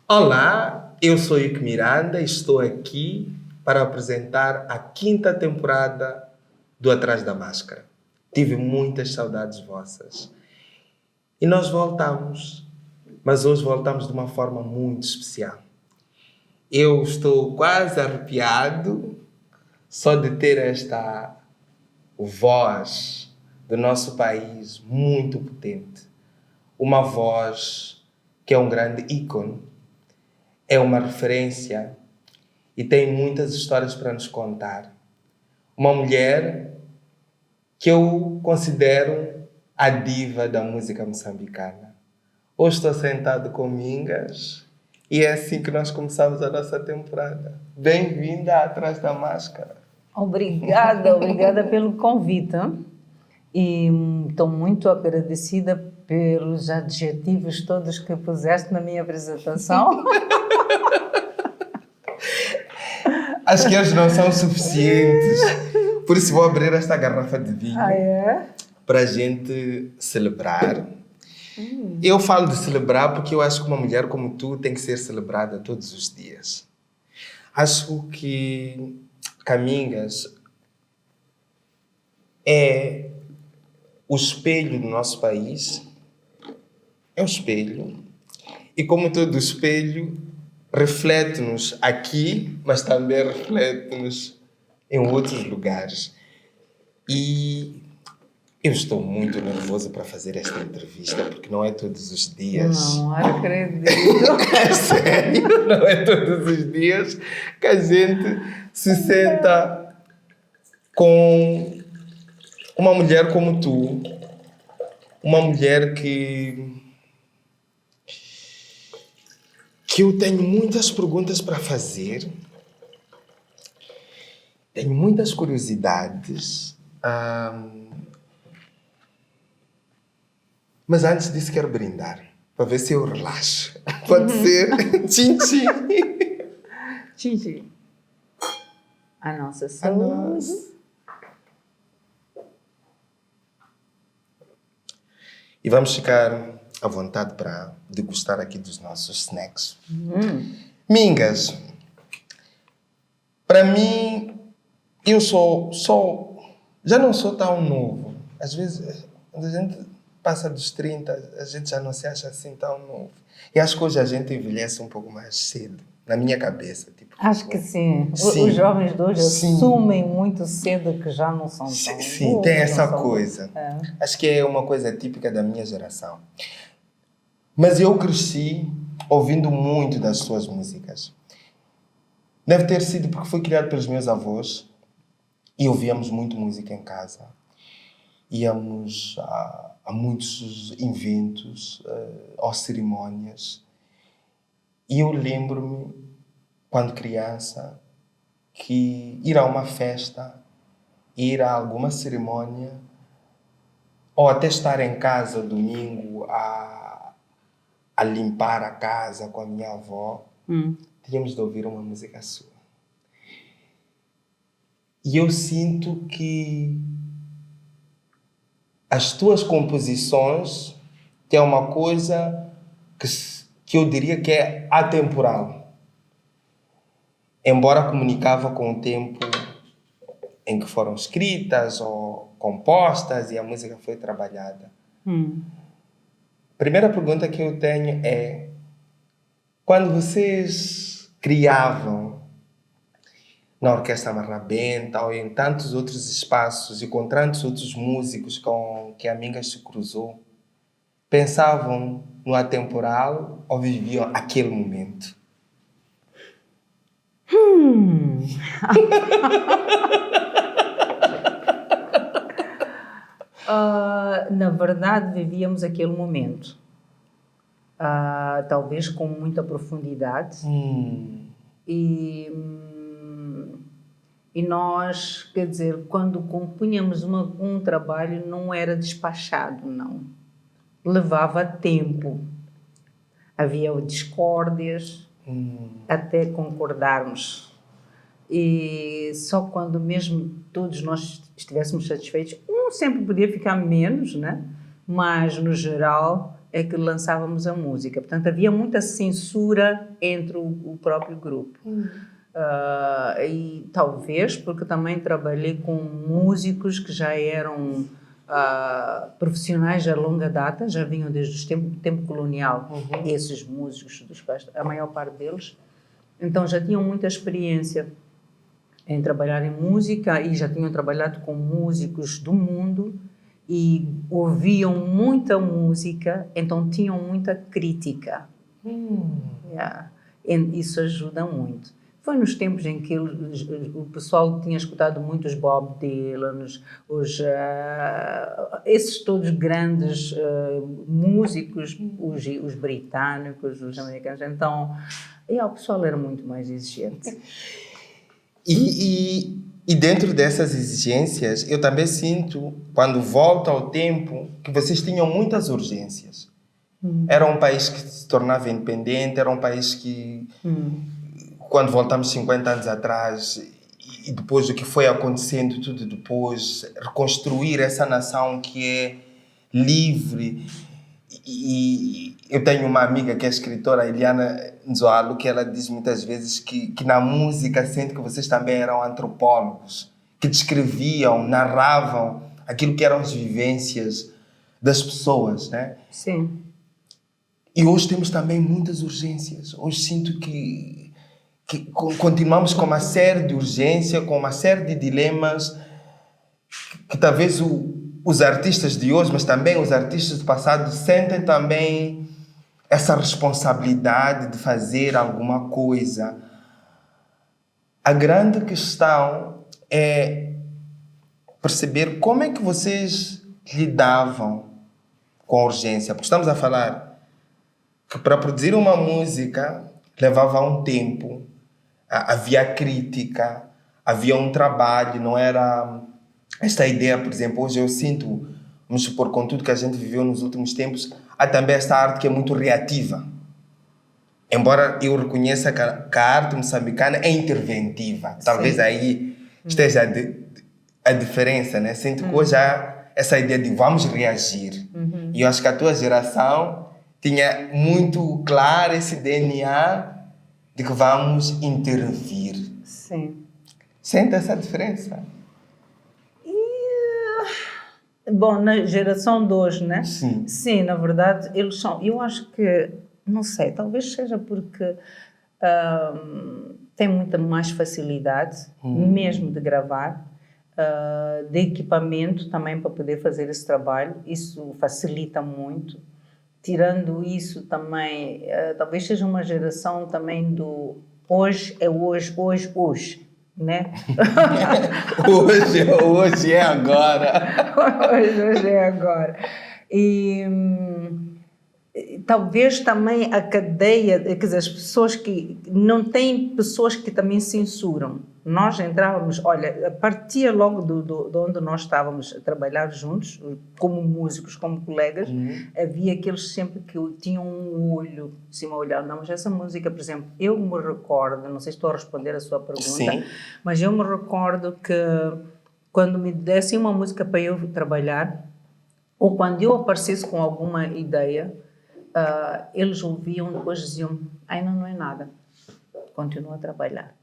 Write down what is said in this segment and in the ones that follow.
Olá, eu sou Ico Miranda e estou aqui para apresentar a quinta temporada do Atrás da Máscara. Tive muitas saudades vossas. E nós voltamos, mas hoje voltamos de uma forma muito especial. Eu estou quase arrepiado só de ter esta voz do nosso país muito potente. Uma voz que é um grande ícone, é uma referência e tem muitas histórias para nos contar. Uma mulher que eu considero a diva da música moçambicana. Hoje estou sentado com Mingas e é assim que nós começamos a nossa temporada. Bem-vinda Atrás da Máscara. Obrigada pelo convite. E estou muito agradecida pelos adjetivos todos que puseste na minha apresentação. Acho que eles não são suficientes. Por isso vou abrir esta garrafa de vinho para a gente celebrar. Eu falo de celebrar porque eu acho que uma mulher como tu tem que ser celebrada todos os dias. Acho que Camingas é o espelho do nosso país. É um espelho. E como todo espelho, reflete-nos aqui, mas também reflete-nos em outros lugares. E eu estou muito nervoso para fazer esta entrevista, porque não é todos os dias. Não acredito. É sério, não é todos os dias que a gente se senta com uma mulher como tu, uma mulher que eu tenho muitas perguntas para fazer, tenho muitas curiosidades, mas antes disso quero brindar, para ver se eu relaxo. Pode ser? Tchim-tchim. Tchim-tchim. A nossa A saúde. nós. E vamos ficar à vontade para degustar aqui dos nossos snacks. Mingas, para mim, eu já não sou tão novo. Às vezes, quando a gente passa dos 30, a gente já não se acha assim tão novo. E acho que hoje a gente envelhece um pouco mais cedo, na minha cabeça. Tipo, Acho que sim. Sim. Os jovens de hoje Sim. assumem muito cedo que já não são tão Sim, novos, tem não essa são- coisa. É. Acho que é uma coisa típica da minha geração. Mas eu cresci ouvindo muito das suas músicas. Deve ter sido porque fui criado pelos meus avós e ouvíamos muito música em casa. Íamos a muitos eventos, ou cerimónias. E eu lembro-me, quando criança, que ir a uma festa, ir a alguma cerimónia, ou até estar em casa domingo a limpar a casa com a minha avó, tínhamos de ouvir uma música sua. E eu sinto que as tuas composições têm uma coisa que eu diria que é atemporal. Embora comunicava com o tempo em que foram escritas ou compostas e a música foi trabalhada. Primeira pergunta que eu tenho é: quando vocês criavam na Orquestra Marrabenta ou em tantos outros espaços e com tantos outros músicos com que a Mingas se cruzou, pensavam no atemporal ou viviam aquele momento? Na verdade, vivíamos aquele momento. Talvez com muita profundidade. E nós, quer dizer, quando compunhamos um trabalho, não era despachado, não. Levava tempo. Havia discórdias até concordarmos. E só quando mesmo todos nós estivéssemos satisfeitos, um sempre podia ficar menos, né? Mas, no geral, é que lançávamos a música. Portanto, havia muita censura entre o próprio grupo. E talvez porque também trabalhei com músicos que já eram profissionais de longa data, já vinham desde o tempo colonial, esses músicos, a maior parte deles, então já tinham muita experiência em trabalhar em música e já tinham trabalhado com músicos do mundo e ouviam muita música, então tinham muita crítica. Isso ajuda muito. Foi nos tempos em que o pessoal tinha escutado muito os Bob Dylan, esses todos grandes músicos, os britânicos, os americanos. Então, o pessoal era muito mais exigente. E dentro dessas exigências, eu também sinto, quando volto ao tempo, que vocês tinham muitas urgências. Era um país que se tornava independente, era um país que... Quando voltamos 50 anos atrás e depois do que foi acontecendo tudo depois, reconstruir essa nação que é livre. E eu tenho uma amiga que é escritora, a Eliana Nzoalo, que ela diz muitas vezes que na música sente que vocês também eram antropólogos, que descreviam, narravam aquilo que eram as vivências das pessoas, né? Sim. E hoje temos também muitas urgências. Hoje sinto que continuamos com uma série de urgências, com uma série de dilemas que talvez os artistas de hoje, mas também os artistas do passado, sentem também essa responsabilidade de fazer alguma coisa. A grande questão é perceber como é que vocês lidavam com a urgência. Porque estamos a falar que para produzir uma música levava um tempo. Havia crítica, havia um trabalho, não era esta ideia, por exemplo, hoje eu sinto, vamos supor, com tudo que a gente viveu nos últimos tempos, há também esta arte que é muito reativa. Embora eu reconheça que a arte moçambicana é interventiva, talvez aí esteja a diferença, né? Sinto que hoje há essa ideia de vamos reagir. E eu acho que a tua geração tinha muito claro esse DNA de que vamos intervir. Sim. Sente essa diferença? Bom, na geração de hoje, né? Sim. Sim, na verdade, eles são... Eu acho que, não sei, talvez seja porque têm muita mais facilidade, mesmo de gravar, de equipamento também para poder fazer esse trabalho. Isso facilita muito. Tirando isso também, talvez seja uma geração também do hoje é hoje, né? hoje é agora. hoje é agora. E talvez também a cadeia, quer dizer, as pessoas que... Não tem pessoas que também censuram. Nós entrávamos, olha, partia logo de onde nós estávamos a trabalhar juntos, como músicos, como colegas, havia aqueles sempre que tinham um olho, assim, a olhar. Não, mas essa música, por exemplo, eu me recordo, não sei se estou a responder a sua pergunta, Sim. mas eu me recordo que quando me dessem uma música para eu trabalhar, ou quando eu aparecesse com alguma ideia, eles ouviam, depois diziam, ainda não é nada, continua a trabalhar.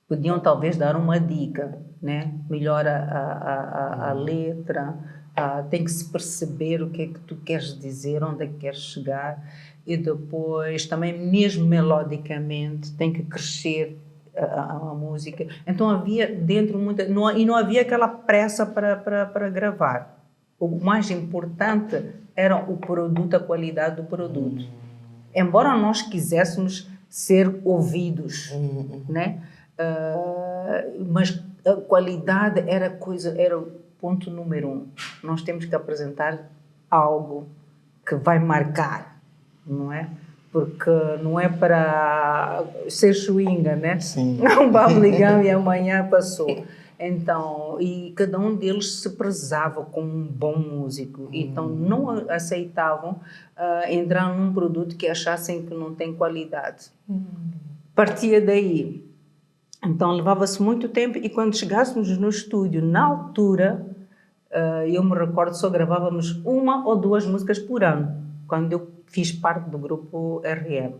Podiam talvez dar uma dica, né? Melhor a letra, tem que se perceber o que é que tu queres dizer, onde é que queres chegar, e depois também mesmo melodicamente tem que crescer a música. Então havia dentro muita... não havia aquela pressa para gravar. O mais importante era o produto, a qualidade do produto. Embora nós quiséssemos ser ouvidos, né? Mas a qualidade era o ponto número 1. Nós temos que apresentar algo que vai marcar, não é? Porque não é para ser swinga, né? Sim. Um babligão e amanhã passou. Então, e cada um deles se prezava como um bom músico. Então, não aceitavam entrar num produto que achassem que não tem qualidade. Partia daí. Então, levava-se muito tempo e quando chegássemos no estúdio, na altura, eu me recordo, só gravávamos 1 ou 2 músicas por ano. quando eu fiz parte do grupo RM,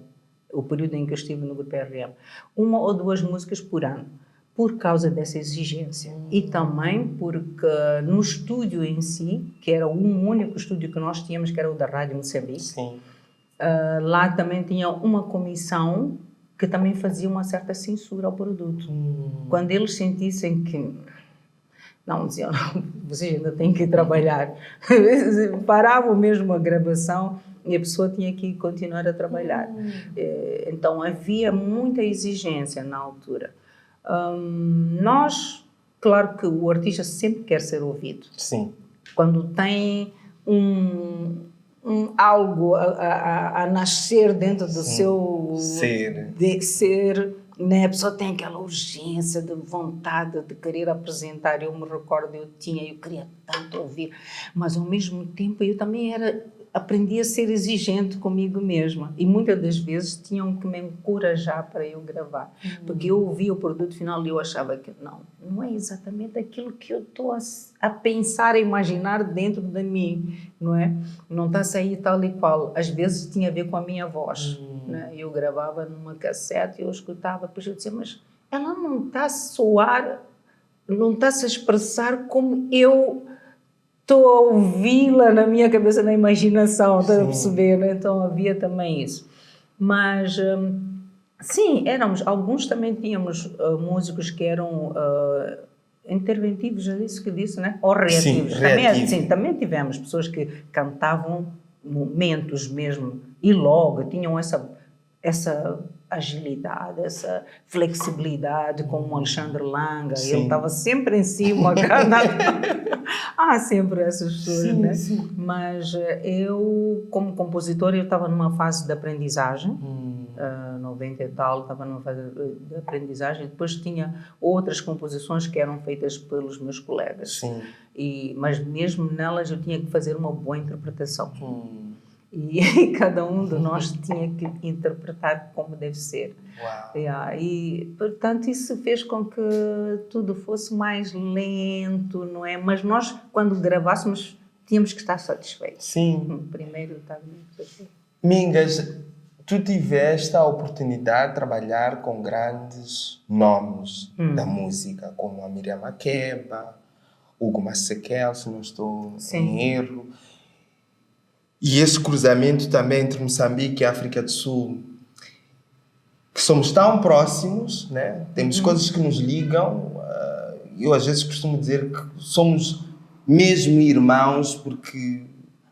o período em que eu estive no grupo RM, 1 ou 2 músicas por ano, por causa dessa exigência. E também porque no estúdio em si, que era o único estúdio que nós tínhamos, que era o da Rádio Moçambique, Sim. lá também tinha uma comissão que também fazia uma certa censura ao produto. Quando eles sentissem que não, diziam, não, vocês ainda têm que trabalhar. Paravam mesmo a gravação e a pessoa tinha que continuar a trabalhar. Então havia muita exigência na altura. Nós, claro que o artista sempre quer ser ouvido. Sim. Quando tem algo a nascer dentro do seu ser, né? A pessoa tem aquela urgência de vontade de querer apresentar. Eu me recordo, eu queria tanto ouvir, mas ao mesmo tempo eu também aprendi a ser exigente comigo mesma e muitas das vezes tinham que me encorajar para eu gravar, porque eu ouvia o produto final e eu achava que não é exatamente aquilo que eu estou a pensar, a imaginar dentro de mim, não é? Não está a sair tal e qual. Às vezes tinha a ver com a minha voz, né? Eu gravava numa cassete e eu escutava, depois eu dizia, mas ela não está a soar, não está a se expressar como eu estou a ouvi-la na minha cabeça, na imaginação, está a perceber, né? Então havia também isso. Mas, sim, alguns também tínhamos músicos que eram interventivos, é isso que disse, né? Ou reativos. Sim, também tivemos pessoas que cantavam momentos mesmo, e logo tinham essa agilidade, essa flexibilidade, como o Alexandre Langa. Ele estava sempre em cima. Há sempre essas pessoas, né? Sim. Mas eu, como compositora, eu estava numa fase de aprendizagem, 90 e tal, estava numa fase de aprendizagem. Depois tinha outras composições que eram feitas pelos meus colegas. Sim. Mas mesmo nelas eu tinha que fazer uma boa interpretação. E cada um de nós tinha que interpretar como deve ser. Uau. E, portanto, isso fez com que tudo fosse mais lento, não é? Mas nós, quando gravássemos, tínhamos que estar satisfeitos. Sim. Primeiro estávamos satisfeitos. Mingas, tu tiveste a oportunidade de trabalhar com grandes nomes da música, como a Miriam Makeba, Hugo Masekela, se não estou em erro. E esse cruzamento também entre Moçambique e África do Sul, que somos tão próximos, né? Temos coisas que nos ligam. Eu às vezes costumo dizer que somos mesmo irmãos, porque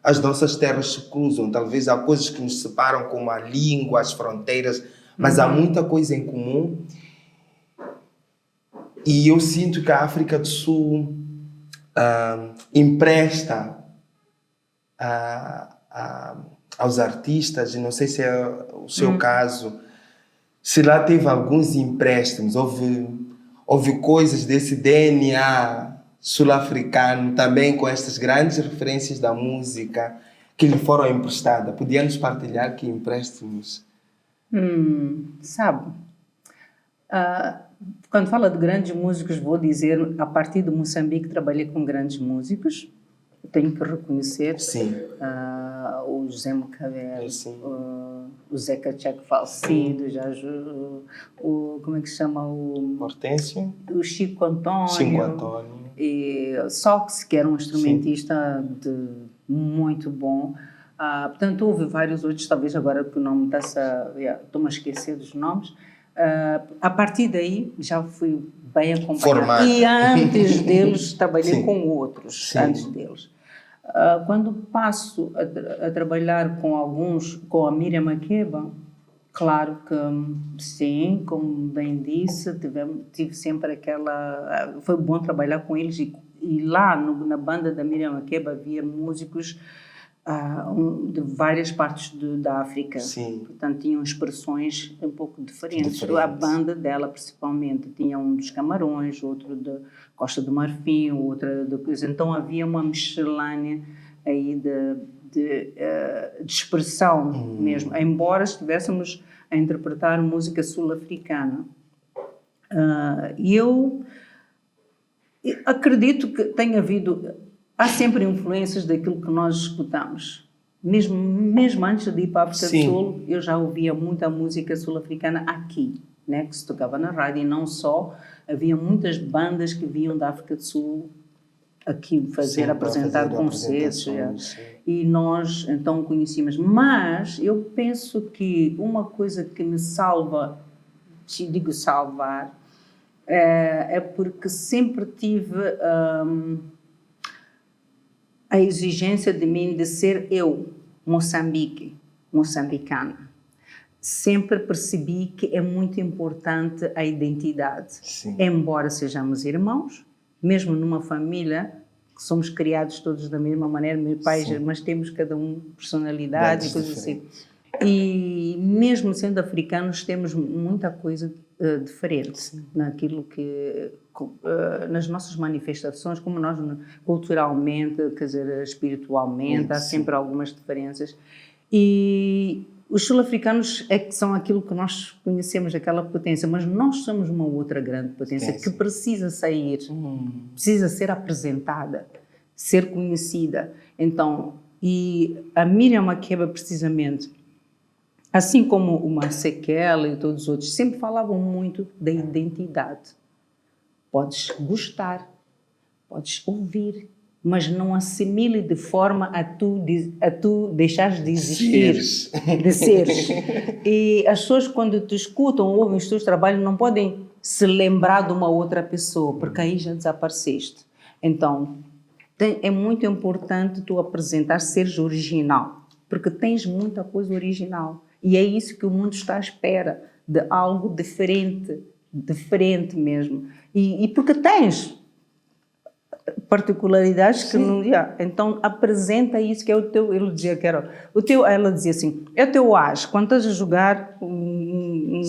as nossas terras se cruzam. Talvez há coisas que nos separam, como a língua, as fronteiras, mas há muita coisa em comum. E eu sinto que a África do Sul empresta aos artistas, e não sei se é o seu caso, se lá teve alguns empréstimos, houve coisas desse DNA sul-africano também com estas grandes referências da música que lhe foram emprestadas. Podia nos partilhar que empréstimos? Sabe, quando fala de grandes músicos, vou dizer, a partir de Moçambique trabalhei com grandes músicos. Tenho que reconhecer o José Macabebe, o Zeca Tcheco Falcido, como é que se chama? O Hortêncio. O Chico António. E Sox, que era um instrumentista muito bom. Portanto, houve vários outros, talvez agora que o nome estou-me a esquecer dos nomes. A partir daí já fui bem acompanhada. E antes deles trabalhei com outros, antes deles. Quando passo a trabalhar com a Miriam Makeba, claro que sim, como bem disse, tive sempre aquela... Foi bom trabalhar com eles e lá na banda da Miriam Makeba havia músicos de várias partes da África. Sim. Portanto, tinham expressões um pouco diferentes. A banda dela, principalmente, tinha um dos Camarões, outro da Costa do Marfim, outra do... Então, havia uma miscelânea aí de expressão mesmo, embora estivéssemos a interpretar música sul-africana. E eu acredito que tenha havido... Há sempre influências daquilo que nós escutamos. mesmo antes de ir para a África do Sim. Sul, eu já ouvia muita música sul-africana aqui, né, que se tocava na rádio, e não só, havia muitas bandas que vinham da África do Sul aqui Sim, para apresentar fazer concertos, apresentações, sim. e nós então conhecíamos. Mas eu penso que uma coisa que me salva, te digo salvar, é porque sempre tive a exigência de mim de ser eu, moçambicana. Sempre percebi que é muito importante a identidade. Sim. Embora sejamos irmãos, mesmo numa família, que somos criados todos da mesma maneira, meus pais, mas temos cada um personalidade e coisas assim. E mesmo sendo africanos, temos muita coisa diferente naquilo que nas nossas manifestações, como nós culturalmente, quer dizer, espiritualmente, há sempre algumas diferenças. E os sul-africanos é que são aquilo que nós conhecemos, aquela potência, mas nós somos uma outra grande potência que precisa sair, precisa ser apresentada, ser conhecida. Então, e a Miriam Makeba, precisamente, assim como o Masekela e todos os outros, sempre falavam muito da identidade. Podes gostar, podes ouvir, mas não assimile de forma a tu deixares de existir, de seres. E as pessoas, quando te escutam ou ouvem os teus trabalhos, não podem se lembrar de uma outra pessoa, porque aí já desapareceste. Então, é muito importante tu apresentar, seres original, porque tens muita coisa original. E é isso que o mundo está à espera, de algo diferente mesmo. E porque tens particularidades que não... Então, apresenta isso, que é o teu... Ele dizia que era... Ela dizia assim, é o teu as. Quando estás a jogar um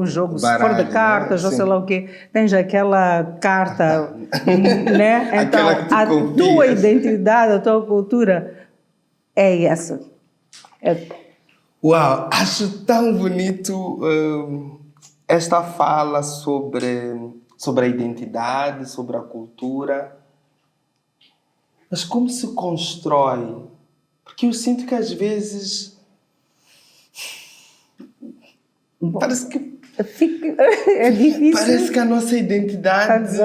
jogo baralho, fora de cartas, ou sei lá o quê, tens aquela carta, né? Então, a tua identidade, a tua cultura é essa. Uau, acho tão bonito esta fala sobre a identidade, sobre a cultura. Mas como se constrói? Porque eu sinto que às vezes parece que é difícil. Parece que a nossa identidade...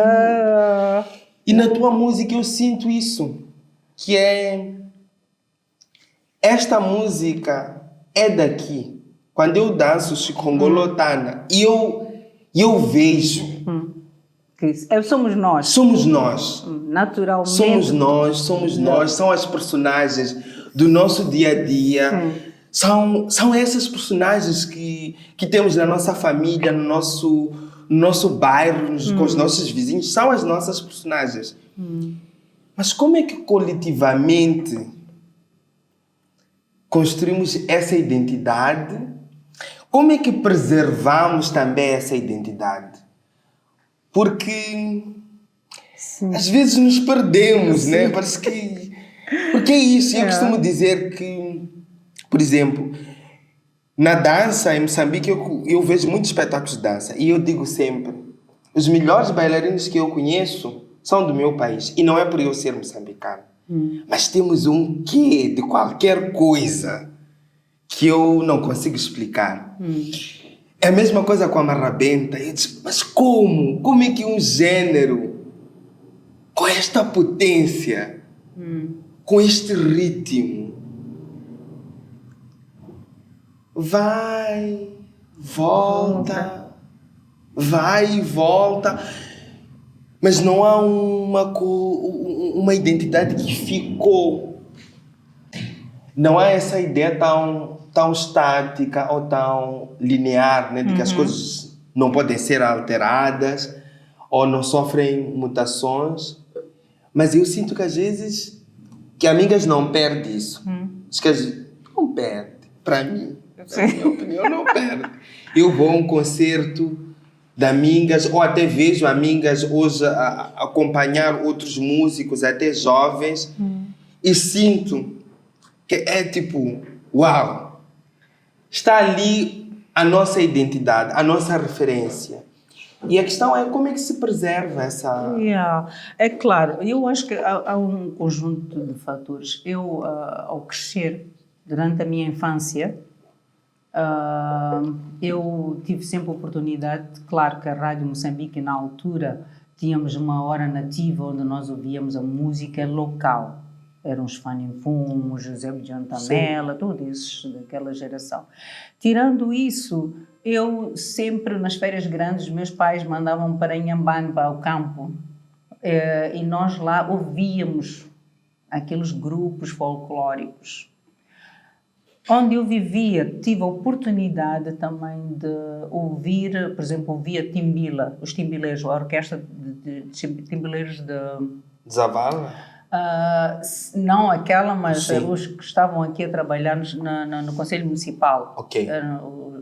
E na tua música eu sinto isso, que é... Esta música é daqui. Quando eu danço Chikongolotana, eu vejo... Somos nós. Somos nós. Naturalmente. Somos nós. São as personagens do nosso dia a dia. São essas personagens que temos na nossa família, no nosso bairro, com os nossos vizinhos. São as nossas personagens. Mas como é que coletivamente construímos essa identidade? Como é que preservamos também essa identidade? Porque às vezes nos perdemos, né? Parece que... Porque é isso. Eu costumo dizer que, por exemplo, na dança em Moçambique eu vejo muitos espetáculos de dança. E eu digo sempre, os melhores bailarinos que eu conheço são do meu país. E não é por eu ser moçambicano. Mas temos um quê de qualquer coisa que eu não consigo explicar. É a mesma coisa com a marrabenta. Eu disse, mas como? Como é que um gênero com esta potência, com este ritmo, vai, volta, vai e volta, mas não há uma identidade que ficou. Não há essa ideia tão estática ou tão linear, né, de que as coisas não podem ser alteradas ou não sofrem mutações. Mas eu sinto que às vezes que Amigas não perde isso. Não perde. Para mim, na minha opinião, não perde. Eu vou a um concerto de Amigas, ou até vejo Amigas hoje a acompanhar outros músicos, até jovens, e sinto que é tipo, uau, está ali a nossa identidade, a nossa referência. E a questão é como é que se preserva essa... Yeah. É claro, eu acho que há um conjunto de fatores. Eu, ao crescer, durante a minha infância, eu tive sempre a oportunidade, claro que a Rádio Moçambique, na altura, tínhamos uma hora nativa onde nós ouvíamos a música local. Eram os Fanifum, José Bedion Tamela, todos esses daquela geração. Tirando isso, eu sempre, nas férias grandes, meus pais mandavam para Inhambane, para o campo, e nós lá ouvíamos aqueles grupos folclóricos. Onde eu vivia, tive a oportunidade também de ouvir, por exemplo, ouvia Timbila, os timbileiros, a orquestra de timbileiros de... Zavala? Não aquela, mas Sim. os que estavam aqui a trabalhar no Conselho Municipal. Ok.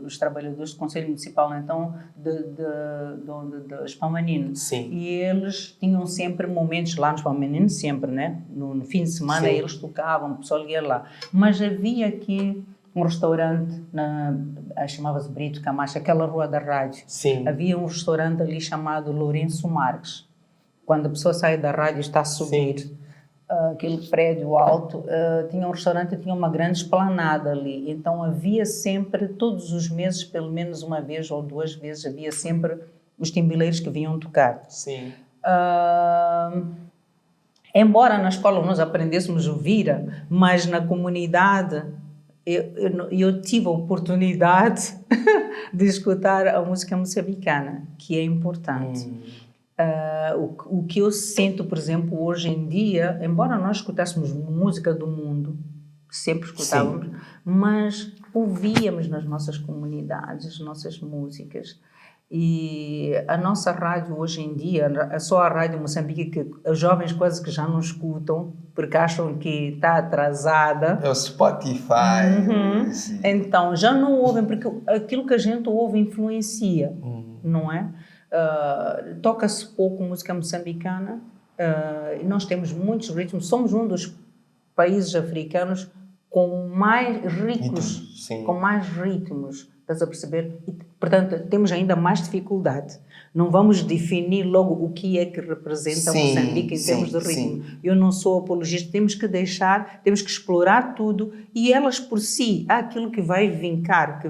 Os trabalhadores do Conselho Municipal, então, de Espamanino. Sim. E eles tinham sempre momentos lá no Espamanino, sempre, né? No fim de semana. Sim. Eles tocavam, o pessoal ia lá. Mas havia aqui um restaurante, chamava-se Brito Camacho, aquela Rua da Rádio. Sim. Havia um restaurante ali chamado Lourenço Marques. Quando a pessoa sai da rádio e está a subir... Sim. Aquele prédio alto, tinha um restaurante e tinha uma grande esplanada ali. Então havia sempre, todos os meses, pelo menos uma vez ou duas vezes, havia sempre os timbileiros que vinham tocar. Sim. Embora na escola nós aprendêssemos o vira, mas na comunidade eu tive a oportunidade de escutar a música moçambicana, que é importante. O que eu sinto, por exemplo, hoje em dia, embora nós escutássemos música do mundo, sempre escutávamos, sim, mas ouvíamos nas nossas comunidades as nossas músicas. E a nossa rádio hoje em dia, só a Rádio Moçambique, que os jovens quase que já não escutam, porque acham que está atrasada. É o Spotify. Uhum. Então, já não ouvem, porque aquilo que a gente ouve influencia, não é? Toca-se pouco música moçambicana, e nós temos muitos ritmos, somos um dos países africanos com mais ricos, com mais ritmos, estás a perceber? E, portanto, temos ainda mais dificuldade. Não vamos definir logo o que é que representa Moçambique em termos de ritmo. Eu não sou apologista, temos que temos que explorar tudo, e elas por si, há aquilo que vai vingar.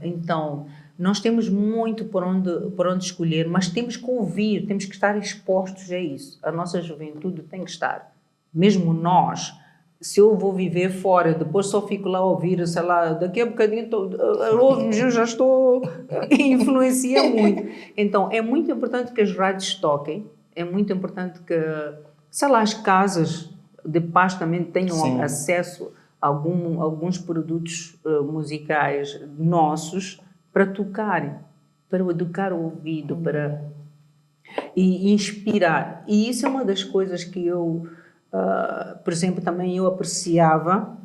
Então, nós temos muito por onde escolher, mas temos que ouvir, temos que estar expostos a isso. A nossa juventude tem que estar. Mesmo nós, se eu vou viver fora, depois só fico lá a ouvir, sei lá, daqui a bocadinho eu já estou... influencia muito. Então, é muito importante que as rádios toquem, é muito importante que, sei lá, as casas de paz também tenham acesso a alguns produtos musicais nossos, para tocarem, para educar o ouvido, e inspirar. E isso é uma das coisas que eu, por exemplo, também eu apreciava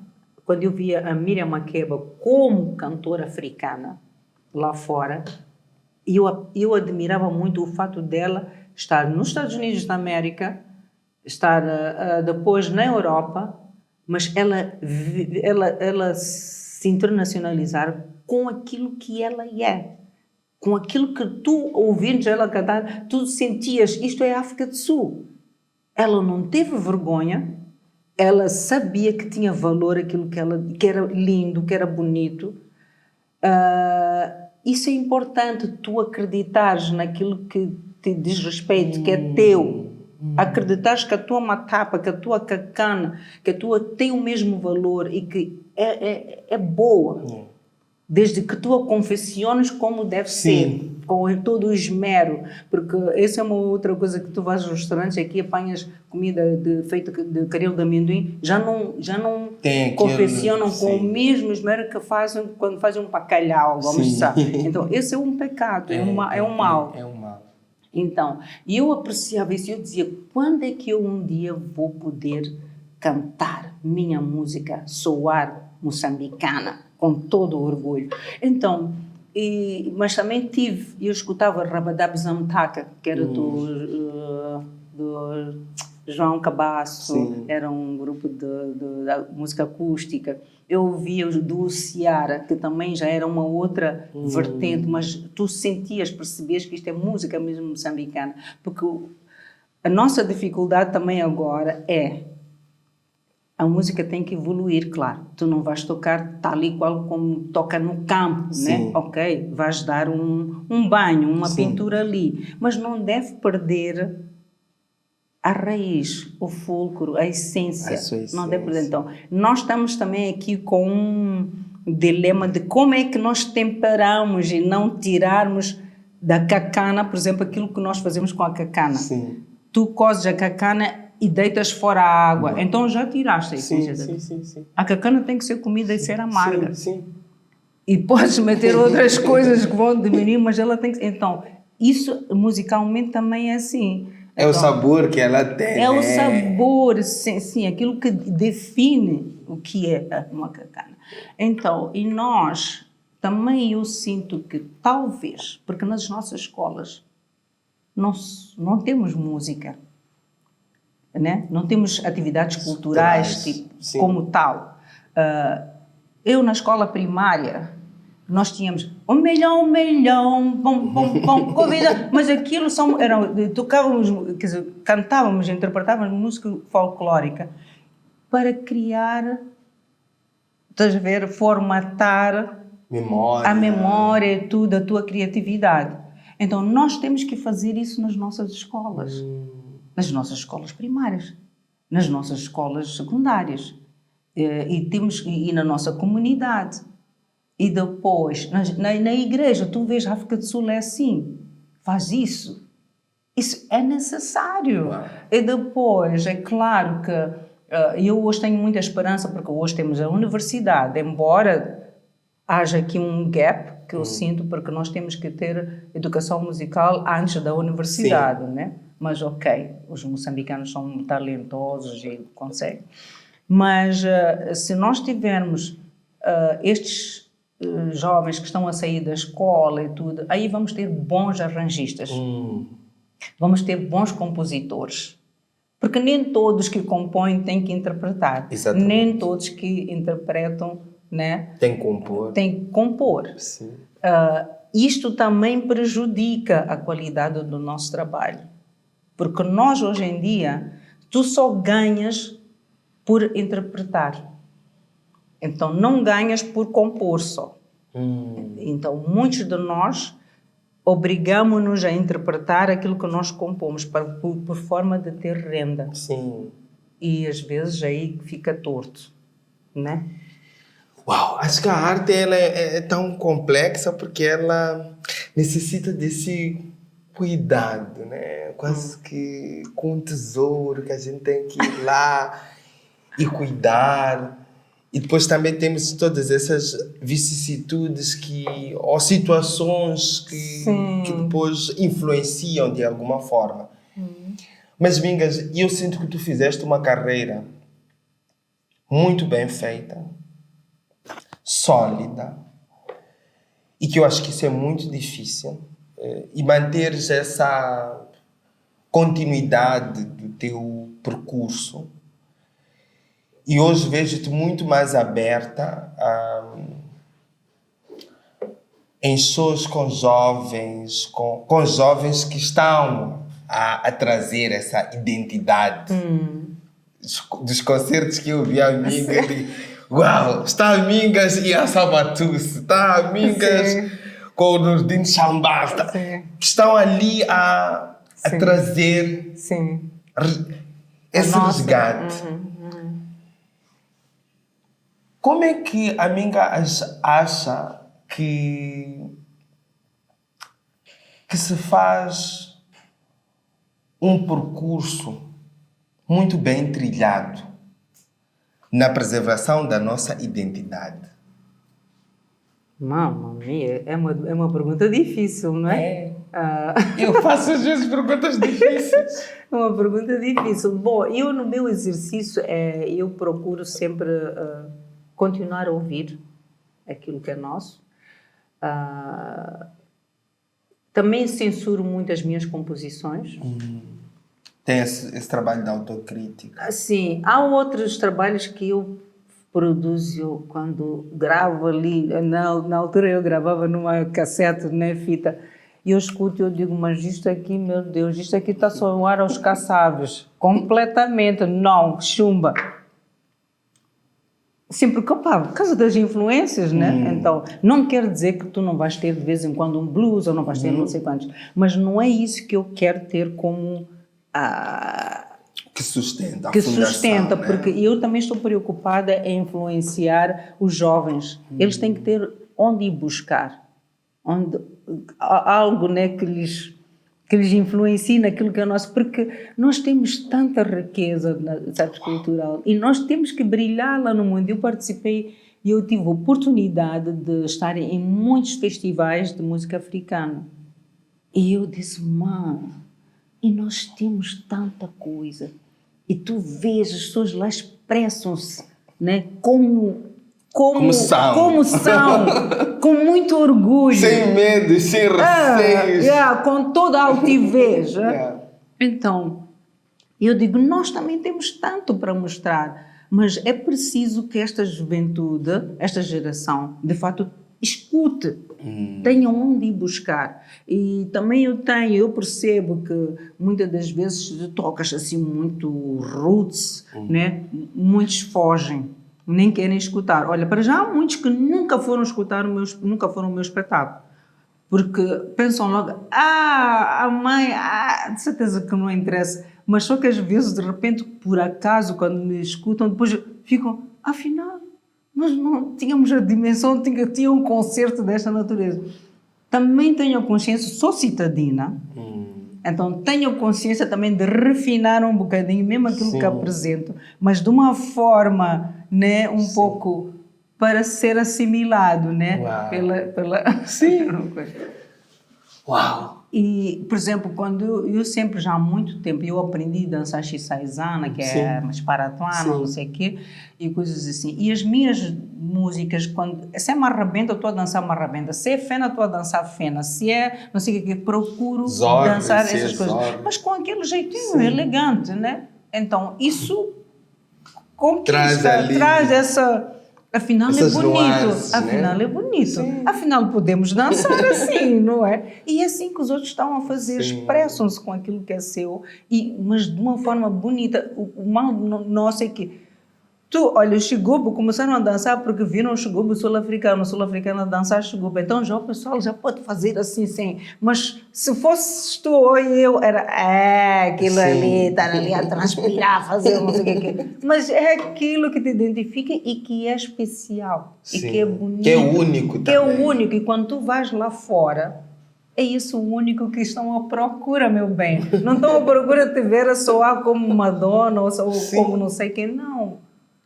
quando eu via a Miriam Makeba como cantora africana lá fora. Eu admirava muito o fato dela estar nos Estados Unidos da América, estar depois na Europa, mas ela se internacionalizar com aquilo que ela é, com aquilo que tu, ouvindo ela cantar, tu sentias, isto é a África do Sul. Ela não teve vergonha, ela sabia que tinha valor aquilo que era lindo, que era bonito. Isso é importante, tu acreditares naquilo que te diz respeito, que é teu. Acreditares que a tua matapa, que a tua cacana, que a tua tem o mesmo valor e que é boa. Desde que tu a confecciones como deve ser, com todo o esmero, porque essa é uma outra coisa que tu vais aos restaurantes, aqui apanhas comida feita de caril de amendoim, já não confeccionam com o mesmo esmero que fazem quando fazem um bacalhau, vamos dizer. Então, esse é um pecado, é um mal. É um mal. Então, eu apreciava isso, eu dizia, quando é que eu um dia vou poder cantar minha música, soar moçambicana, com todo o orgulho. Então, mas também eu escutava Rabadab Zamtaka, que era João Cabasso, Sim. era um grupo de música acústica. Eu ouvia os do Ciara, que também já era uma outra vertente, mas tu sentias, percebias que isto é música mesmo moçambicana. Porque a nossa dificuldade também agora é a música tem que evoluir, claro. Tu não vais tocar tal e qual como toca no campo, né? Ok, vais dar um banho, uma pintura ali, mas não deve perder a raiz, o fulcro, a essência. A sua Não deve perder. essência. Então, nós estamos também aqui com um dilema de como é que nós temperamos e não tirarmos da cacana, por exemplo, aquilo que nós fazemos com a cacana. Sim. Tu cozes a cacana e deitas fora a água. Então já tiraste a essência. Sim. A cacana tem que ser comida e ser amarga. Sim. E podes meter outras coisas que vão diminuir, mas ela tem que... Então, isso musicalmente também é assim. É o sabor que ela tem. É o sabor, sim, aquilo que define o que é uma cacana. Então, e nós, também eu sinto que talvez, porque nas nossas escolas não temos música, né? Não temos atividades culturais tipo, como tal. Eu na escola primária, nós tínhamos um milhão, bom, convida, mas aquilo tocávamos, quer dizer, cantávamos, interpretávamos música folclórica para criar, estás a ver, formatar a memória e tudo, a tua criatividade. Então, nós temos que fazer isso nas nossas escolas. Nas nossas escolas primárias, nas nossas escolas secundárias. E na nossa comunidade. E depois, na igreja, tu vês a África do Sul é assim. Faz isso. Isso é necessário. Uau. E depois, é claro que eu hoje tenho muita esperança, porque hoje temos a universidade, embora haja aqui um gap que eu sinto, porque nós temos que ter educação musical antes da universidade, né? Mas ok, os moçambicanos são talentosos e conseguem. Mas se nós tivermos estes jovens que estão a sair da escola e tudo, aí vamos ter bons arranjistas, vamos ter bons compositores. Porque nem todos que compõem têm que interpretar. Exatamente. Nem todos que interpretam, né, tem que compor. Tem que compor. Sim. Isto também prejudica a qualidade do nosso trabalho. Porque nós, hoje em dia, tu só ganhas por interpretar. Então, não ganhas por compor só. Então, muitos de nós obrigamos-nos a interpretar aquilo que nós compomos por forma de ter renda. Sim. E, às vezes, aí fica torto, né? Uau, acho que a arte ela é tão complexa porque ela necessita desse cuidado, né? Quase que com um tesouro que a gente tem que ir lá e cuidar. E depois também temos todas essas vicissitudes ou situações que depois influenciam de alguma forma. Mas, Mingas, eu sinto que tu fizeste uma carreira muito bem feita, sólida, e que eu acho que isso é muito difícil, e manteres essa continuidade do teu percurso. E hoje vejo-te muito mais aberta em shows com jovens, com jovens que estão a trazer essa identidade. Dos concertos que eu vi a Mingas, uau, está a Mingas e a Sabatuce, está a Mingas com o Nordin Chambas, estão ali a trazer esse resgate. Como é que a Mingas acha que se faz um percurso muito bem trilhado na preservação da nossa identidade? Mamma mia, é uma pergunta difícil, não é? Eu faço às vezes perguntas difíceis. É uma pergunta difícil. Bom, eu no meu exercício, eu procuro sempre continuar a ouvir aquilo que é nosso. Também censuro muito as minhas composições. Tem esse trabalho de autocrítica. Sim, há outros trabalhos que eu produzo quando gravo ali. Na altura eu gravava numa cassete, né, fita. E eu escuto e eu digo, mas isto aqui, meu Deus, isto aqui está a soar aos caçaves. Completamente, não, chumba. Sim, porque, opa, por causa das influências, né? Então, não quer dizer que tu não vais ter de vez em quando um blues ou não vais ter não sei quantos. Mas não é isso que eu quero ter como... Que sustenta a que fundação, sustenta, né? porque eu também estou preocupada em influenciar os jovens. Eles têm que ter onde ir buscar, algo, né, que lhes influencie naquilo que é nosso, porque nós temos tanta riqueza, sabes, cultural, e nós temos que brilhar lá no mundo. Eu participei e eu tive a oportunidade de estar em muitos festivais de música africana. E eu disse, mano, e nós temos tanta coisa. E tu vês, as pessoas lá expressam-se, né? Como são, com muito orgulho. Sem medo, sem receios. Com toda a altivez. Então, eu digo, nós também temos tanto para mostrar, mas é preciso que esta juventude, esta geração, de fato, escute, tenha onde ir buscar. E também eu percebo que muitas das vezes tocas assim muito roots, né? Muitos fogem, nem querem escutar. Olha, para já há muitos que nunca foram escutar nunca foram o meu espetáculo. Porque pensam logo, a mãe, de certeza que não interessa. Mas só que às vezes, de repente, por acaso, quando me escutam, depois ficam, afinal, nós não tínhamos a dimensão, tinha um concerto desta natureza. Também tenho a consciência, sou citadina, então tenho consciência também de refinar um bocadinho, mesmo aquilo que apresento, mas de uma forma, né, pouco para ser assimilado, né? Pela... Sim. Uau! E, por exemplo, quando eu sempre, já há muito tempo, eu aprendi a dançar Chisaizana, que é Masparatuana, não sei o quê, e coisas assim. E as minhas músicas, se é marrabenta, eu estou a dançar marrabenta. Se é fena, estou a dançar fena. Se é, não sei o que, procuro dançar essas coisas. Mas com aquele jeitinho elegante, né? Então, isso traz essa... Afinal essas é bonito, nuances, afinal né? é bonito, afinal podemos dançar assim, não é? E é assim que os outros estão a fazer, expressam-se com aquilo que é seu, mas de uma forma bonita. O mal nosso é que olha, o Xigubu começaram a dançar porque viram o Xigubu sul-africano a dançar Xigubu. Então já o pessoal já pode fazer assim, sim. Mas se fosse tu ou eu, era aquilo ali, estar ali a transpirar, fazer não sei o que. Mas é aquilo que te identifica e que é especial. E que é bonito. Que é único também. Que é o único. E quando tu vais lá fora, é isso o único que estão à procura, meu bem. Não estão à procura de te ver a soar como Madonna ou como não sei quem, não.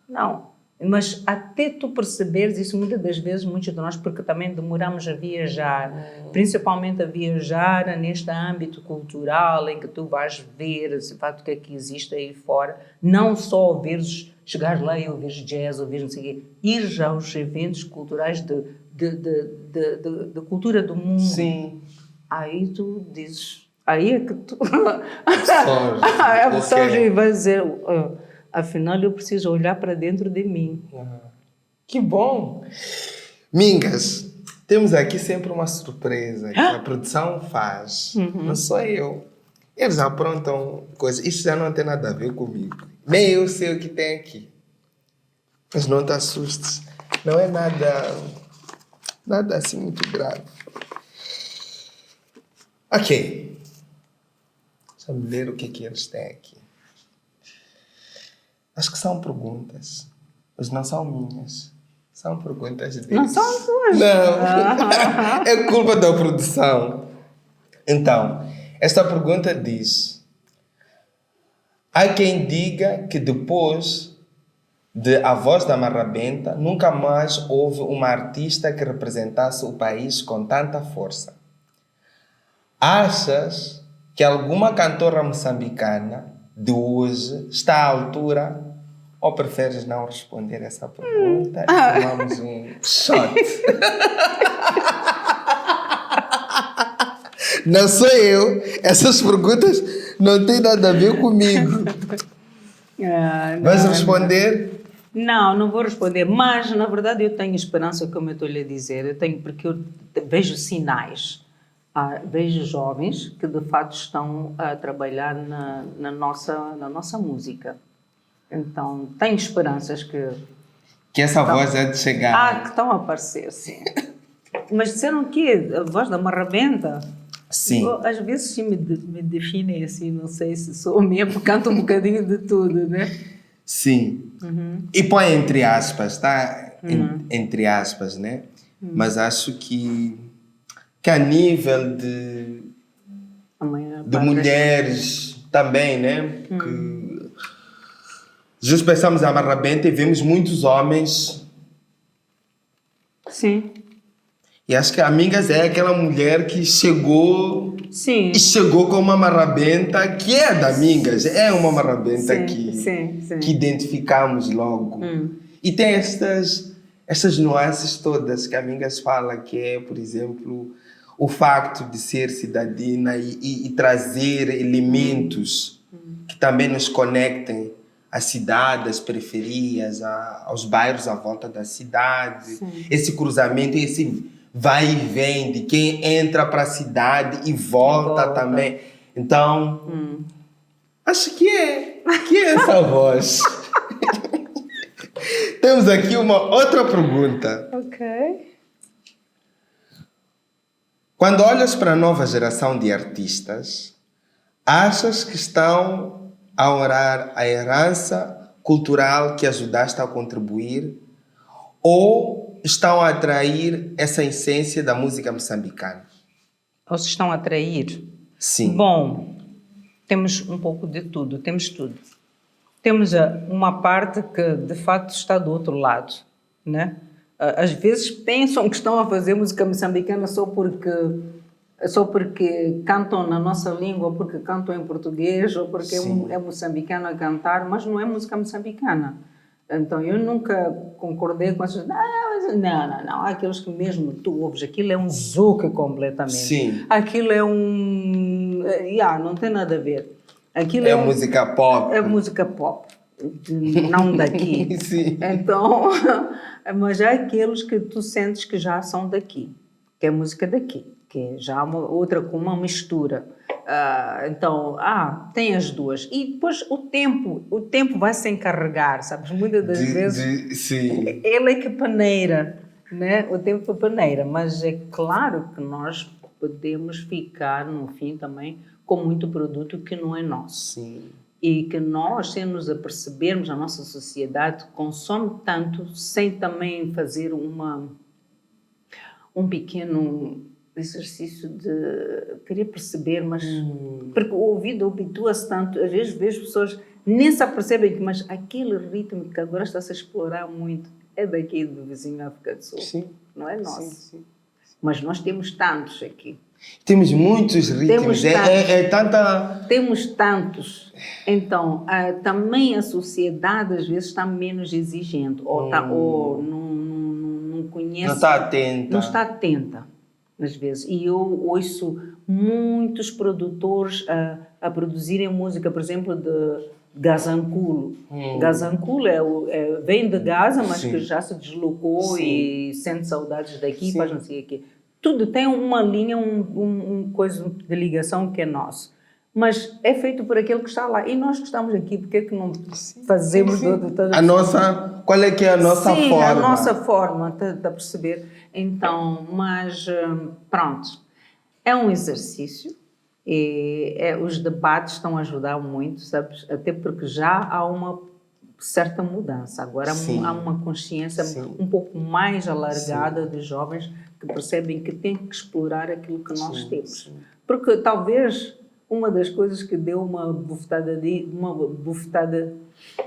Não, mas até tu perceberes isso, muitas das vezes, muitos de nós, porque também demoramos a viajar, principalmente a viajar neste âmbito cultural em que tu vais ver esse fato que aqui existe aí fora, não só ouvires, chegares lá e ouvires jazz, ouvires não sei o quê, ir já aos eventos culturais de cultura do mundo. Sim. Aí tu dizes, aí é que tu absorve e vai dizer... Afinal, eu preciso olhar para dentro de mim. Que bom! Mingas, temos aqui sempre uma surpresa que a produção faz. Não sou eu. Eles aprontam coisas. Isto já não tem nada a ver comigo. Nem eu sei o que tem aqui. Mas não te assustes. Não é nada assim muito grave. Ok. Deixa-me ver o que eles têm aqui. Acho que são perguntas, mas não são minhas. São perguntas deles. Não são suas? Não. É culpa da produção. Então, esta pergunta diz: há quem diga que depois de A Voz da Marrabenta, nunca mais houve uma artista que representasse o país com tanta força. Achas que alguma cantora moçambicana de hoje está à altura, ou preferes não responder essa pergunta e tomamos um shot? Não sou eu. Essas perguntas não têm nada a ver comigo. Vais responder? Não, não vou responder, mas na verdade eu tenho esperança, como eu estou-lhe a dizer, porque eu vejo sinais, vejo jovens que de fato estão a trabalhar na nossa música. Então tenho esperanças Que essa voz é de chegar. que estão a aparecer, sim. Mas disseram que a voz da marrabenta, Sim. às vezes sim me definem assim, não sei se sou mesmo, canto um bocadinho de tudo, né? Sim. E põe entre aspas, tá? Entre aspas, né? Mas acho que a nível de mulheres também, né? Que just pensamos a marrabenta e vemos muitos homens. Sim. E acho que a Mingas é aquela mulher que chegou. Sim. E chegou com uma marrabenta que é da Mingas. É uma marrabenta que identificamos logo. E tem estas nuances todas que a Mingas fala, que é, por exemplo, o facto de ser cidadina e trazer elementos que também nos conectem à cidade, às periferias, aos bairros à volta da cidade. Sim. Esse cruzamento, esse vai e vem de quem entra para a cidade e volta também. Então, acho que é essa voz. Temos aqui uma outra pergunta. Ok. Quando olhas para a nova geração de artistas, achas que estão a honrar a herança cultural que ajudaste a contribuir ou estão a atrair essa essência da música moçambicana? Ou se estão a atrair? Sim. Bom, temos um pouco de tudo, temos tudo. Temos uma parte que de facto está do outro lado, né? Às vezes pensam que estão a fazer música moçambicana só porque cantam na nossa língua, ou porque cantam em português, ou porque é moçambicano a cantar, mas não é música moçambicana. Então, eu nunca concordei com essas... Não. Há aqueles que mesmo tu ouves, aquilo é um zouk completamente. Sim. Aquilo é um... não tem nada a ver. Aquilo é música pop. É música pop, não daqui. Sim. Então, mas há aqueles que tu sentes que já são daqui, que é música daqui, que é já outra com uma mistura. Então, tem as duas. E depois o tempo vai se encarregar, sabes? Muitas das vezes sim. ele é que paneira, né? O tempo paneira, mas é claro que nós podemos ficar, no fim, também com muito produto que não é nosso. Sim. E que nós, sem nos apercebermos, a nossa sociedade consome tanto, sem também fazer um pequeno exercício de querer perceber, mas porque o ouvido habitua-se tanto, às vezes vejo pessoas nem se apercebem que, mas aquele ritmo que agora está-se a explorar muito é daqui do vizinho África do Sul, sim. Não é nosso. Sim. Mas nós temos tantos aqui. Temos muitos ritmos, Temos tantos. Então, também a sociedade às vezes está menos exigente, ou não conhece... Não está atenta. Não está atenta, às vezes. E eu ouço muitos produtores a produzirem música, por exemplo, de Gazanculo. Gazanculo vem de Gaza, mas que já se deslocou e sente saudades daqui, faz não sei o quê. Tudo tem uma linha, coisa de ligação que é nosso. Mas é feito por aquele que está lá. E nós que estamos aqui, porque é que não fazemos... Qual é que é a nossa forma? Sim, a nossa forma, está a perceber? Então, mas pronto, é um exercício. Os debates estão a ajudar muito, sabes? Até porque já há uma certa mudança. Agora há uma consciência um pouco mais alargada de jovens que percebem que têm que explorar aquilo que nós temos. Porque talvez uma das coisas que deu uma bufetada,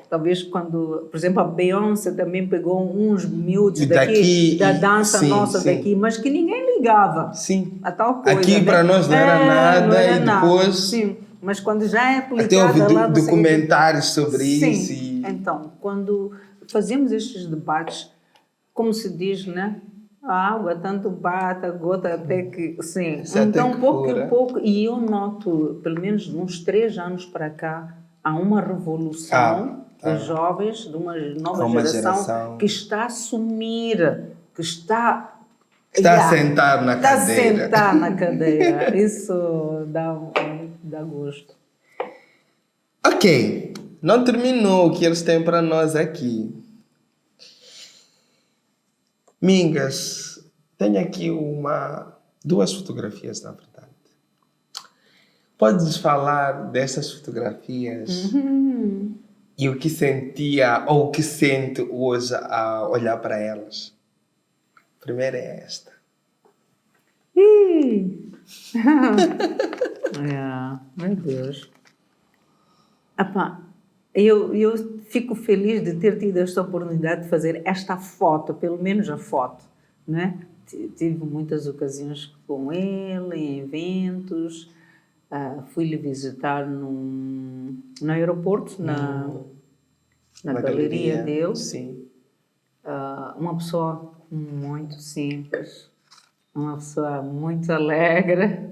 talvez quando, por exemplo, a Beyoncé também pegou uns miúdos daqui da dança daqui, mas que ninguém ligava a tal coisa. Aqui para nós não era nada e depois... Sim, mas quando já é aplicada... Até houve documentários sobre isso. Então, quando fazemos estes debates, como se diz, né? A água tanto bate, a gota até que... Sim, Isso até então que pouco cura. a pouco... E eu noto, pelo menos de uns 3 anos para cá, há uma revolução dos jovens, de uma Há nova uma geração que está a assumir, que está... Está a sentar na Está a cadeira. sentar na cadeira. Isso dá gosto. Ok, não terminou o que eles têm para nós aqui. Mingas, tenho aqui duas fotografias, na verdade. Podes falar dessas fotografias e o que sentia ou o que sente hoje a olhar para elas? Primeiro é esta. Meu Deus. Epá, eu fico feliz de ter tido esta oportunidade de fazer esta foto, pelo menos a foto, né? Tive muitas ocasiões com ele, em eventos, fui-lhe visitar no aeroporto, na galeria dele. Sim. Uma pessoa muito simples, uma pessoa muito alegre,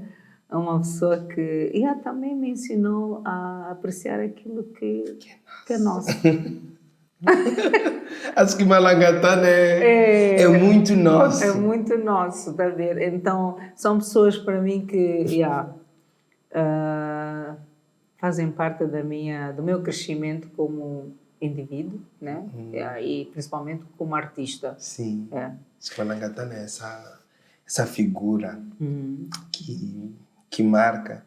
uma pessoa que também me ensinou a apreciar aquilo que é nosso. Acho que Malangatana é muito nosso. É muito nosso, está a ver? Então, são pessoas para mim que fazem parte do meu crescimento como indivíduo, né? E principalmente como artista. Sim. Acho que Malangatana é essa figura que marca.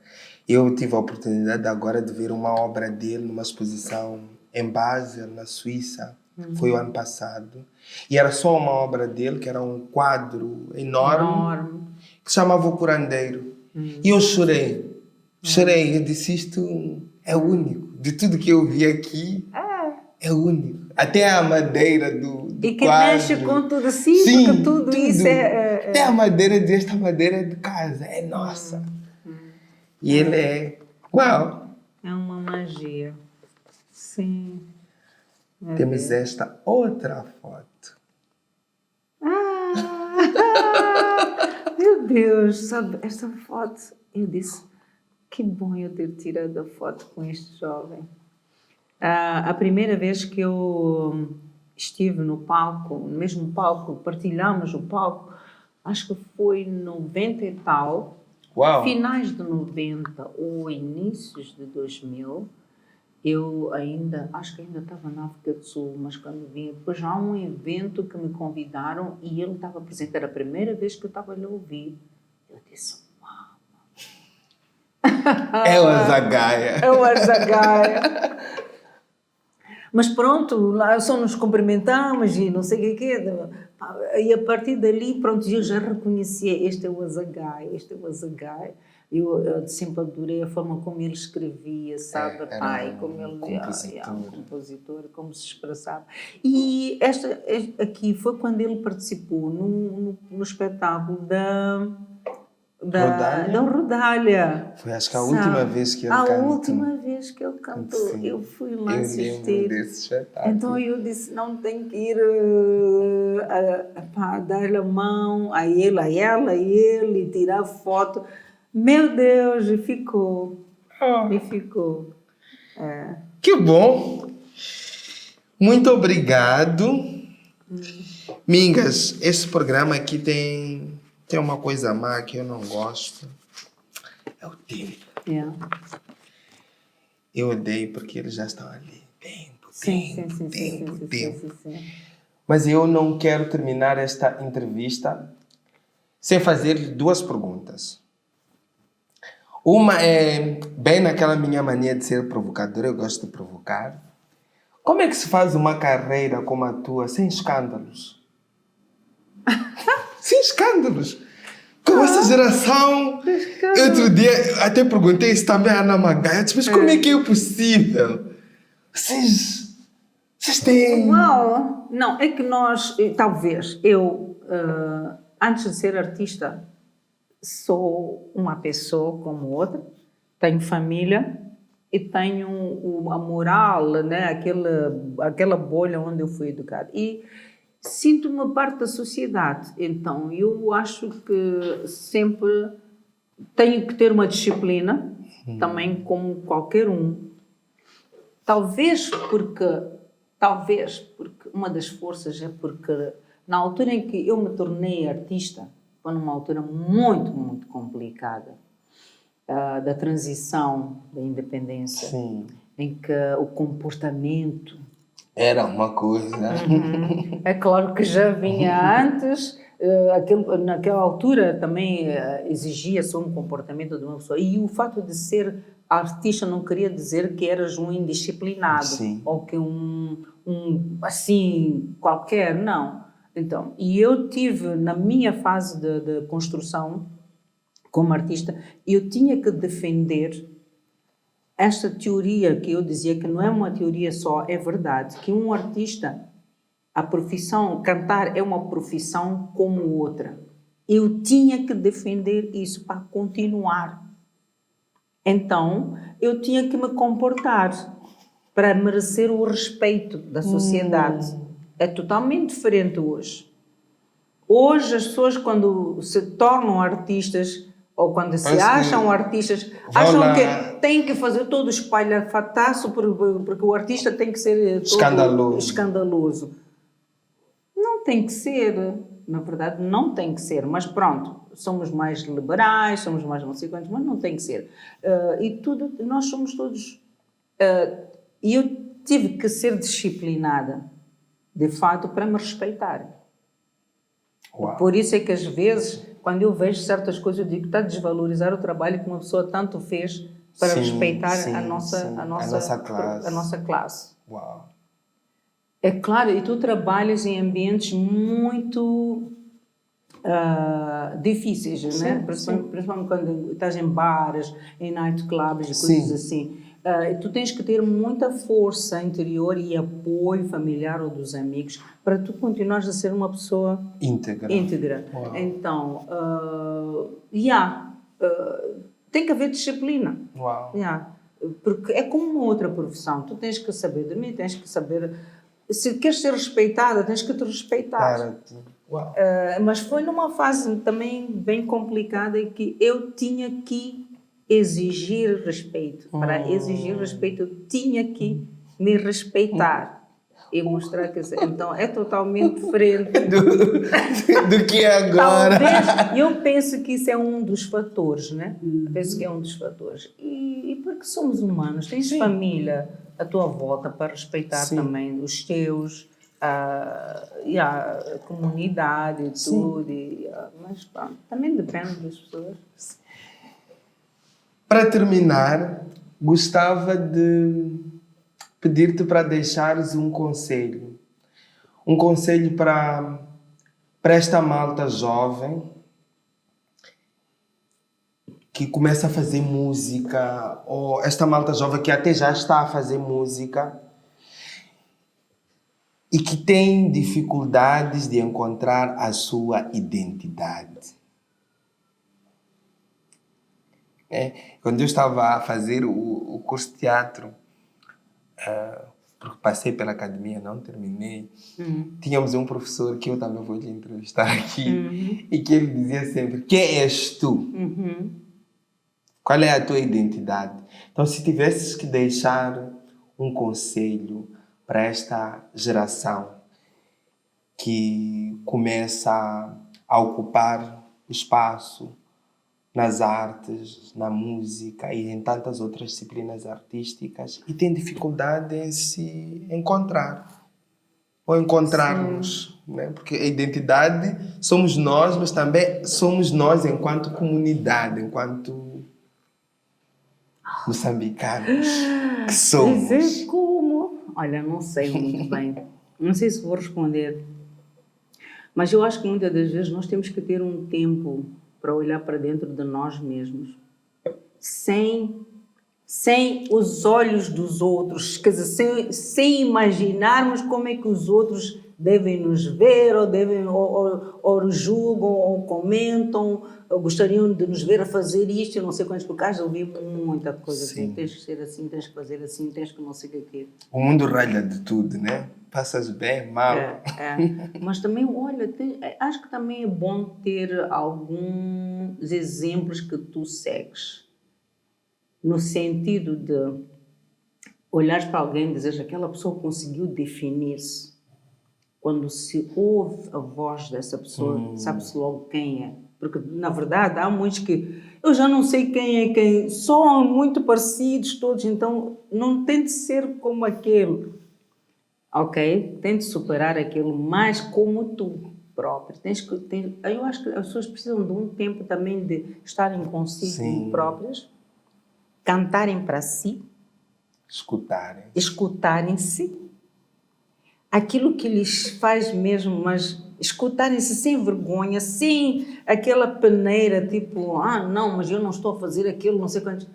Eu tive a oportunidade agora de ver uma obra dele numa exposição em Basel, na Suíça. Foi o ano passado. E era só uma obra dele, que era um quadro enorme. Que se chamava O Curandeiro. E eu chorei. Chorei. Eu disse, isto é único. De tudo que eu vi aqui, é único. Até a madeira do e que quadro. mexe com tudo assim, porque tudo isso Até a madeira desta madeira é de casa, é nossa. E ele é... Uau! É uma magia. Sim. Temos esta outra foto. Meu Deus, sabe, esta foto, eu disse, que bom eu ter tirado a foto com este jovem. A primeira vez que eu estive no palco, no mesmo palco, partilhamos o palco, acho que foi 90 e tal, Uau! finais de 90 ou inícios de 2000, eu acho que ainda estava na África do Sul, mas quando vim, depois há um evento que me convidaram e ele estava presente, era a primeira vez que eu estava a lhe ouvir. Eu disse, uau! É o Azagaia. É o Azagaia. Mas pronto, lá só nos cumprimentamos e não sei o que é. E a partir dali, pronto, eu já reconhecia, este é o Azagaia, este é o Azagaia. Eu sempre adorei a forma como ele escrevia, sabe, pai, como ele compositor, como se expressava. E esta aqui foi quando ele participou no espetáculo da Rodália. Foi acho que a última vez que ele cantou. A última vez que ele cantou. Sim. Eu fui lá assistir. Desse espetáculo. Então eu disse, não tem que ir dar-lhe a mão a ele, a ela, a ele, tirar foto. Meu Deus, e ficou. E ficou. Que bom. Muito obrigado. Mingas, esse programa aqui tem uma coisa má que eu não gosto. É o tempo. Eu odeio porque eles já estão ali. Tempo. Mas eu não quero terminar esta entrevista sem fazer 2 perguntas. Uma é bem naquela minha mania de ser provocador, eu gosto de provocar. Como é que se faz uma carreira como a tua sem escândalos? Sem escândalos! Com essa geração... Outro dia até perguntei isso também à Ana Magaia. Mas como é que é possível? Vocês têm... Uau! Não, é que nós... Talvez, antes de ser artista, sou uma pessoa como outra. Tenho família e tenho a moral, né? Aquela bolha onde eu fui educada. E Sinto-me parte da sociedade, então eu acho que sempre tenho que ter uma disciplina, também como qualquer um. Talvez porque uma das forças é porque na altura em que eu me tornei artista, foi numa altura muito, muito complicada, da transição da independência, Sim. em que o comportamento... Era uma coisa. É claro que já vinha antes, naquela altura também exigia-se um comportamento de uma pessoa. E o fato de ser artista não queria dizer que eras um indisciplinado. Sim. Ou que um assim qualquer, não. Então, e eu tive, na minha fase de construção como artista, eu tinha que defender esta teoria que eu dizia que não é uma teoria só, é verdade, que um artista, a profissão, cantar é uma profissão como outra. Eu tinha que defender isso para continuar. Então, eu tinha que me comportar para merecer o respeito da sociedade. É totalmente diferente hoje. Hoje as pessoas, quando se tornam artistas ou quando se acham artistas, acham que têm que fazer todo o espalhafataço porque o artista tem que ser todo escandaloso. Não tem que ser, na verdade não tem que ser, mas pronto, somos mais liberais, somos mais não sei quantos, mas não tem que ser. E tudo, nós somos todos... E eu tive que ser disciplinada, de fato, para me respeitar. Uau. Por isso é que às vezes, quando eu vejo certas coisas, eu digo que está a desvalorizar o trabalho que uma pessoa tanto fez para respeitar a nossa classe. Uau. É claro, e tu trabalhas em ambientes muito difíceis, né? Principalmente quando estás em bares, em nightclubs e coisas assim. Tu tens que ter muita força interior e apoio familiar ou dos amigos para tu continuares a ser uma pessoa íntegra. Uau. Então, tem que haver disciplina. Uau. Porque é como uma outra profissão. Tu tens que saber dormir, tens que saber... Se queres ser respeitada, tens que te respeitar. Uau. Mas foi numa fase também bem complicada em que eu tinha que exigir respeito. Para exigir respeito, eu tinha que me respeitar e mostrar que... Então, é totalmente diferente do que é agora. Talvez, eu penso que isso é um dos fatores, né? Penso que é um dos fatores. E porque somos humanos, tens família à tua volta para respeitar também os teus, a comunidade e tudo. Mas pronto, também depende das pessoas. Para terminar, gostava de pedir-te para deixares um conselho. Um conselho para esta malta jovem que começa a fazer música, ou esta malta jovem que até já está a fazer música e que tem dificuldades de encontrar a sua identidade. Quando eu estava a fazer o curso de teatro, porque passei pela academia, não terminei, tínhamos um professor que eu também vou lhe entrevistar aqui, e que ele dizia sempre: quem és tu? Qual é a tua identidade? Então, se tivesses que deixar um conselho para esta geração que começa a ocupar espaço nas artes, na música e em tantas outras disciplinas artísticas e tem dificuldade em se encontrar ou encontrarmos, né? Porque a identidade somos nós, mas também somos nós enquanto comunidade, enquanto moçambicanos que somos. Dizer como? Olha, não sei muito bem. Não sei se vou responder. Mas eu acho que muitas das vezes nós temos que ter um tempo para olhar para dentro de nós mesmos, sem os olhos dos outros, quer dizer, sem imaginarmos como é que os outros devem nos ver, ou nos julgam, ou comentam, ou gostariam de nos ver a fazer isto, eu não sei quantos bocados, eu ouvi muita coisa assim, tens que ser assim, tens que fazer assim, tens que não sei o quê. O mundo ralha de tudo, né? Passas bem, mal. Mas também, olha, acho que também é bom ter alguns exemplos que tu segues, no sentido de olhares para alguém e dizeres aquela pessoa conseguiu definir-se. Quando se ouve a voz dessa pessoa, sabe-se logo quem é. Porque, na verdade, há muitos que eu já não sei quem é quem, são muito parecidos todos, então não tente ser como aquele. Ok? Tente superar aquilo mais como tu próprio. Eu acho que as pessoas precisam de um tempo também de estarem consigo próprias, cantarem para si, escutarem-se, aquilo que lhes faz mesmo, mas escutarem-se sem vergonha, sem aquela peneira, tipo, não, mas eu não estou a fazer aquilo, não sei quantos.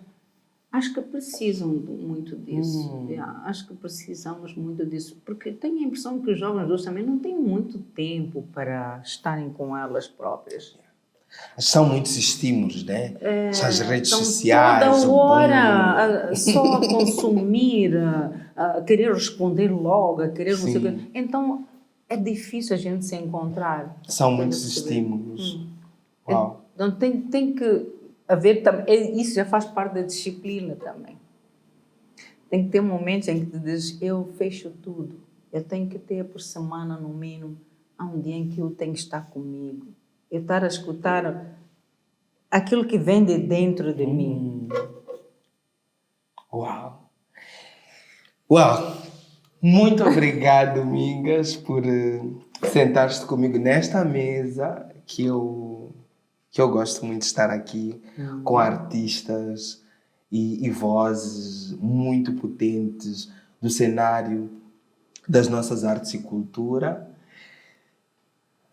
Acho que precisam muito disso. Acho que precisamos muito disso. Porque tenho a impressão que os jovens hoje também não têm muito tempo para estarem com elas próprias. São muitos estímulos, né? As redes sociais. Toda hora só a consumir, a querer responder logo, a querer não sei o quê. Então é difícil a gente se encontrar. São muitos estímulos. Uau. Então tem que haver também. Isso já faz parte da disciplina também. Tem que ter momentos em que tu dizes, eu fecho tudo. Eu tenho que ter por semana, no mínimo, há um dia em que eu tenho que estar comigo. Eu estar a escutar aquilo que vem de dentro de mim. Uau! Uau! Muito obrigado, Mingas, por sentar-te comigo nesta mesa que eu gosto muito de estar aqui com artistas e vozes muito potentes do cenário das nossas artes e cultura.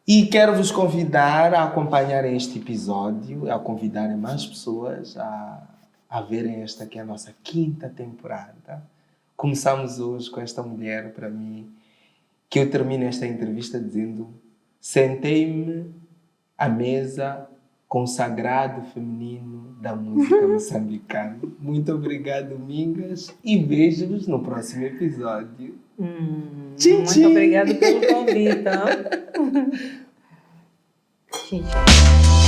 E quero vos convidar a acompanharem este episódio, a convidarem mais pessoas a verem esta que é a nossa 5ª temporada. Começamos hoje com esta mulher, para mim, que eu termino esta entrevista dizendo: sentei-me à mesa com o sagrado feminino da música moçambicana. Muito obrigado, Mingas, e vejo-vos no próximo episódio. Muito obrigada pelo convite. Tchim, tchim.